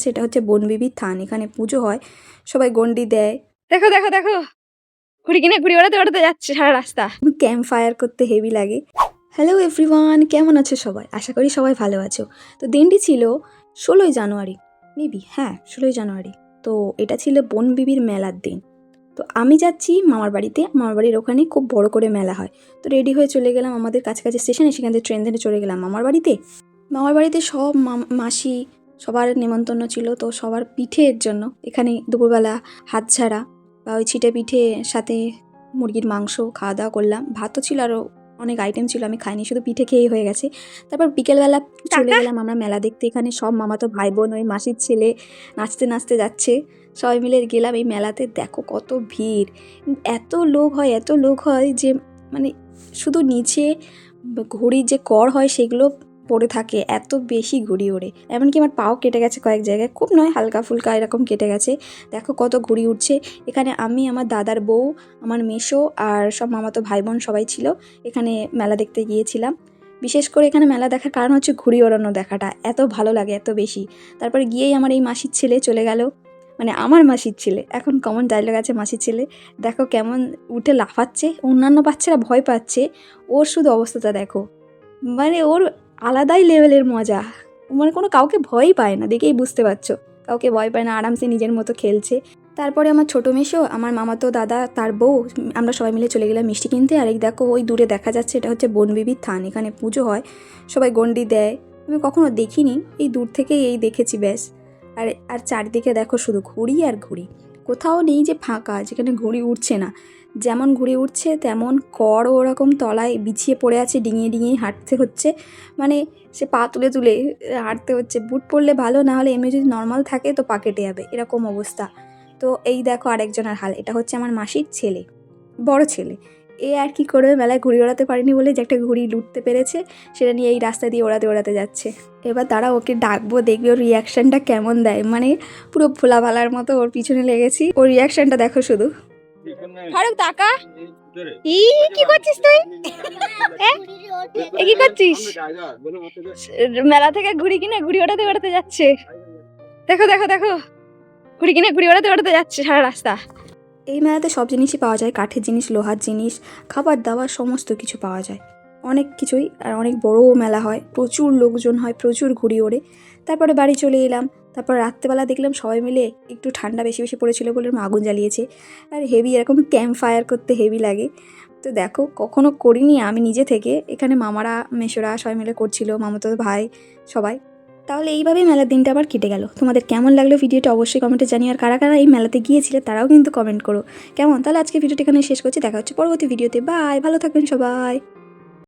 যাচ্ছে এটা হচ্ছে বনবিবির থান। এখানে পুজো হয়, সবাই গন্ডি দেয়। দেখো দেখো দেখো, ঘুড়ি কিনে ঘুড়ি ওড়াতে ওড়াতে যাচ্ছে সারা রাস্তা। ক্যাম্প ফায়ার করতে হেভি লাগে। হ্যালো এভরিওয়ান, কেমন আছো সবাই? আশা করি সবাই ভালো আছো। তো দিনটি ছিল 16ই জানুয়ারি, মেবি, হ্যাঁ 16ই জানুয়ারি। তো এটা ছিল বনবিবির মেলার দিন। তো আমি যাচ্ছি মামার বাড়িতে, মামার বাড়ির ওখানে খুব বড় করে মেলা হয়। তো রেডি হয়ে চলে গেলাম আমাদের কাছাকাছি স্টেশনে, সেখান থেকে ট্রেন ধরে চলে গেলাম মামার বাড়িতে। মামার বাড়িতে সব মাসি সবার নেমন্তন্ন ছিল, তো সবার পিঠের জন্য এখানে দুপুরবেলা হাত ছাড়া বা ওই ছিটে পিঠে সাথে মুরগির মাংস খাওয়া দাওয়া করলাম। ভাতও ছিল, আরও অনেক আইটেম ছিল, আমি খাইনি, শুধু পিঠে খেয়ে হয়ে গেছে। তারপর বিকেলবেলা চলে গেলাম আমরা মেলা দেখতে। এখানে সব মামাতো ভাই বোন, ওই মাসির ছেলে নাচতে নাচতে যাচ্ছে। সবাই মিলে গেলাম এই মেলাতে। দেখো কত ভিড়, এত লোক হয়, এত লোক হয় যে মানে শুধু নিচে ঘুড়ির যে কর হয় সেগুলো পড়ে থাকে, এত বেশি ঘুড়ি ওড়ে। এমনকি আমার পাও কেটে গেছে কয়েক জায়গায়, খুব নয় হালকা ফুলকা এরকম কেটে গেছে। দেখো কত ঘুড়ি উঠছে এখানে। আমি, আমার দাদার বউ, আমার মেসো আর সব মামাতো ভাই বোন সবাই ছিল এখানে মেলা দেখতে গিয়েছিলাম। বিশেষ করে এখানে মেলা দেখার কারণ হচ্ছে ঘুড়ি ওড়ানো দেখাটা এত ভালো লাগে, এত বেশি। তারপরে গিয়েই আমার এই মাসির ছেলে চলে গেল, মানে আমার মাসির ছেলে, এখন কমন ডায়লগ আছে মাসির ছেলে। দেখো কেমন উঠে লাফাচ্ছে, অন্যান্য বাচ্চারা ভয় পাচ্ছে, ওর শুধু অবস্থাটা দেখো, মানে ওর আলাদাই লেভেলের মজা। মানে কোনো কাউকে ভয়ই পায় না, দেখেই বুঝতে পারছো, কাউকে ভয় পায় না, আরামসে নিজের মতো খেলছে। তারপরে আমার ছোটো মেসো, আমার মামাতো দাদা, তার বউ, আমরা সবাই মিলে চলে গেলাম মিষ্টি কিনতে। আর এই দেখো ওই দূরে দেখা যাচ্ছে এটা হচ্ছে বনবিবির থান। এখানে পুজো হয়, সবাই গন্ডি দেয়। আমি কখনো দেখিনি, এই দূর থেকেই এই দেখেছি ব্যাস। আর আর চারদিকে দেখো শুধু ঘুড়ি আর ঘুড়ি, কোথাও নেই যে ফাঁকা যেখানে ঘুড়ি উঠছে না। যেমন ঘুড়ি উঠছে তেমন কর ওরকম তলায় বিছিয়ে পড়ে আছে, ডিঙিয়ে ডিঙিয়ে হাঁটতে হচ্ছে, মানে সে পা তুলে তুলে হাঁটতে হচ্ছে। বুট পরলে ভালো, না হলে এমনি যদি নর্মাল থাকে তো পা কেটে যাবে, এরকম অবস্থা। তো এই দেখো আরেকজনের হাল, এটা হচ্ছে আমার মাসির ছেলে, বড় ছেলে। এ আর কি করবে, মেলায় ঘুড়ি ওড়াতে পারেনি বলে যে একটা ঘুড়ি লুটতে পেরেছে, সেটা নিয়ে এই রাস্তা দিয়ে ওড়াতে ওড়াতে যাচ্ছে। এবার তারা ওকে ডাকবো, দেখবে ওর রিয়াকশানটা কেমন দেয়। মানে পুরো ভোলা ভালার মতো ওর পিছনে লেগেছি, ওর রিয়াকশানটা দেখো শুধু। ফারুক টাকা কি করছিস তুই? কি করছিস? মেলা থেকে ঘুড়ি কিনে ঘুড়ি ওড়াতে ওড়াতে যাচ্ছে। দেখো দেখো দেখো, ঘুড়ি কিনে ঘুড়ি ওড়াতে ওড়াতে যাচ্ছে সারা রাস্তা। এই মেলাতে সব জিনিসই পাওয়া যায়, কাঠের জিনিস, লোহার জিনিস, খাবার দাবার, সমস্ত কিছু পাওয়া যায়, অনেক কিছুই। আর অনেক বড়ও মেলা হয়, প্রচুর লোকজন হয়, প্রচুর ঘুড়ি ওড়ে। তারপরে বাড়ি চলে এলাম। তারপর রাত্রেবেলা দেখলাম সবাই মিলে, একটু ঠান্ডা বেশি বেশি পড়েছিল বলে আগুন জ্বালিয়েছে। আর হেভি এরকম ক্যাম্প ফায়ার করতে হেভি লাগে। তো দেখো কখনো করিনি আমি নিজে থেকে, এখানে মামারা মেসোরা সবাই মিলে করছিল, মামাতো ভাই সবাই। তাহলে এইভাবেই মেলার দিনটা আবার কেটে গেল। তোমাদের কেমন লাগলো ভিডিওটা অবশ্যই কমেন্টে জানিও। আর কারা কারা এই মেলাতে গিয়েছিলে তারাও কিন্তু কমেন্ট করো কেমন। তাহলে আজকে ভিডিওটা এখানে শেষ করছি, দেখা হচ্ছে পরবর্তী ভিডিওতে। বাই, ভালো থাকবেন সবাই।